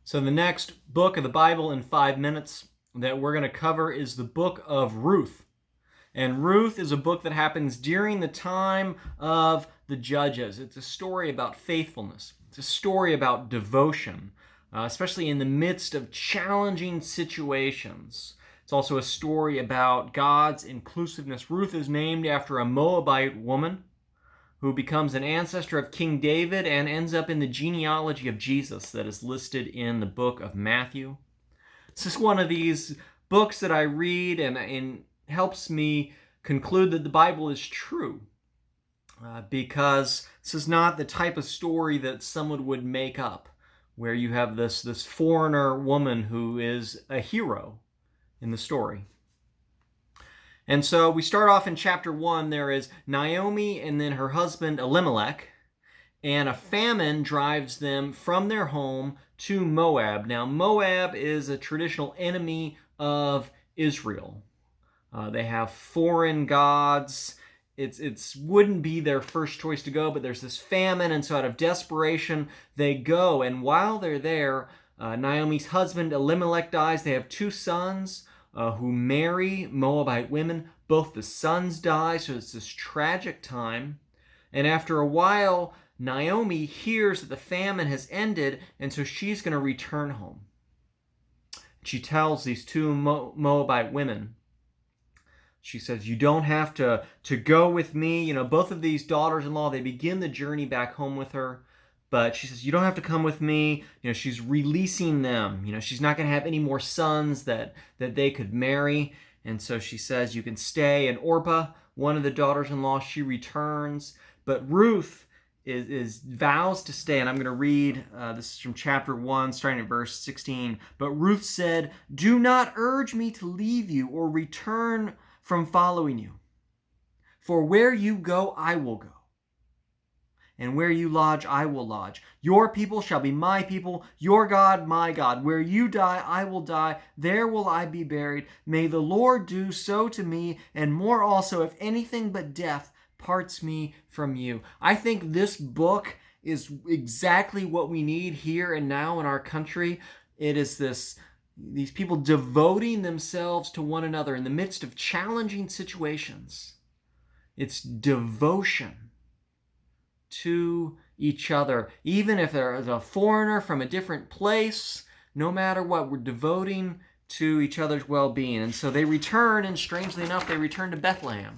So the next book of the Bible in 5 minutes that we're going to cover is the book of Ruth. And Ruth is a book that happens during the time of the Judges. It's a story about faithfulness. It's a story about devotion, especially in the midst of challenging situations. It's also a story about God's inclusiveness. Ruth is named after a Moabite woman who becomes an ancestor of King David and ends up in the genealogy of Jesus that is listed in the book of Matthew. This is one of these books that I read and helps me conclude that the Bible is true, because this is not the type of story that someone would make up, where you have this foreigner woman who is a hero in the story. And so we start off in chapter 1. There is Naomi and then her husband Elimelech, and a famine drives them from their home to Moab. Now, Moab is a traditional enemy of Israel. They have foreign gods. It wouldn't be their first choice to go, but there's this famine, and so out of desperation, they go. And while they're there, Naomi's husband Elimelech dies. They have two sons who marry Moabite women. Both the sons die, so it's this tragic time. And after a while, Naomi hears that the famine has ended, and so she's going to return home. She tells these two Moabite women, she says, you don't have to go with me. You know, both of these daughters-in-law, they begin the journey back home with her. But she says, you don't have to come with me. You know, she's releasing them. You know, she's not going to have any more sons that they could marry. And so she says, you can stay. And Orpah, one of the daughters-in-law, she returns. But Ruth is vows to stay. And I'm going to read, this is from chapter 1, starting at verse 16. But Ruth said, do not urge me to leave you or return from following you. For where you go, I will go. And where you lodge, I will lodge. Your people shall be my people, your God, my God. Where you die, I will die. There will I be buried. May the Lord do so to me, and more also, if anything but death parts me from you. I think this book is exactly what we need here and now in our country. It is these people devoting themselves to one another in the midst of challenging situations. It's devotion to each other. Even if there is a foreigner from a different place, no matter what, we're devoting to each other's well-being. And so they return, and strangely enough, they return to Bethlehem.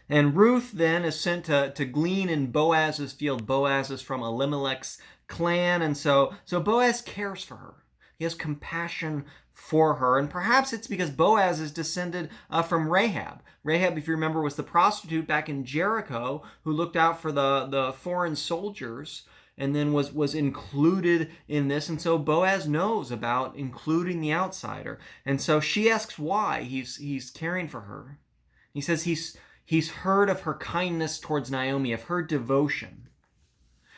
And Ruth then is sent to glean in Boaz's field. Boaz is from Elimelech's clan, and so Boaz cares for her. He has compassion for her, and perhaps it's because Boaz is descended from Rahab. Rahab, if you remember, was the prostitute back in Jericho who looked out for the foreign soldiers and then was included in this. And so Boaz knows about including the outsider. And so she asks why he's caring for her. He says he's heard of her kindness towards Naomi, of her devotion.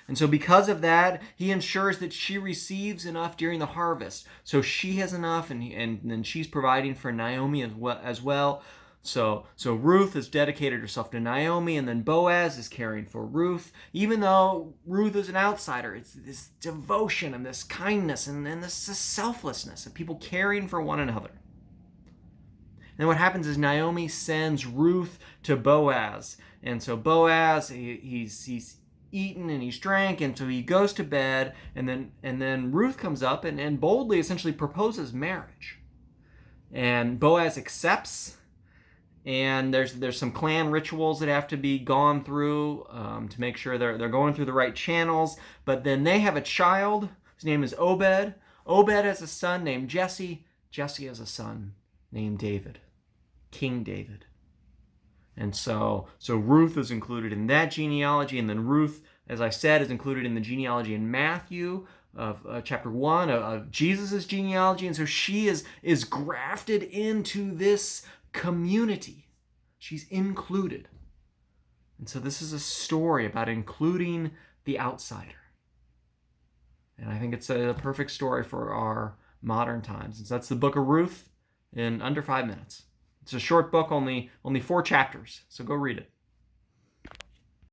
And so because of that, he ensures that she receives enough during the harvest. So she has enough, and then she's providing for Naomi as well. So Ruth has dedicated herself to Naomi, and then Boaz is caring for Ruth. Even though Ruth is an outsider, it's this devotion and this kindness and this selflessness of people caring for one another. And what happens is Naomi sends Ruth to Boaz. And so Boaz, he's eaten and he's drank, and so he goes to bed, and then Ruth comes up and boldly essentially proposes marriage. And Boaz accepts, and there's some clan rituals that have to be gone through to make sure they're going through the right channels. But then they have a child. His name is Obed. Obed has a son named Jesse. Jesse has a son named David, King David. And so Ruth is included in that genealogy, and then Ruth, as I said, is included in the genealogy in Matthew of chapter 1 of Jesus' genealogy. And so she is grafted into this community. She's included. And so this is a story about including the outsider. And I think it's a perfect story for our modern times. And so that's the book of Ruth in under 5 minutes. It's a short book, only 4 chapters, so go read it.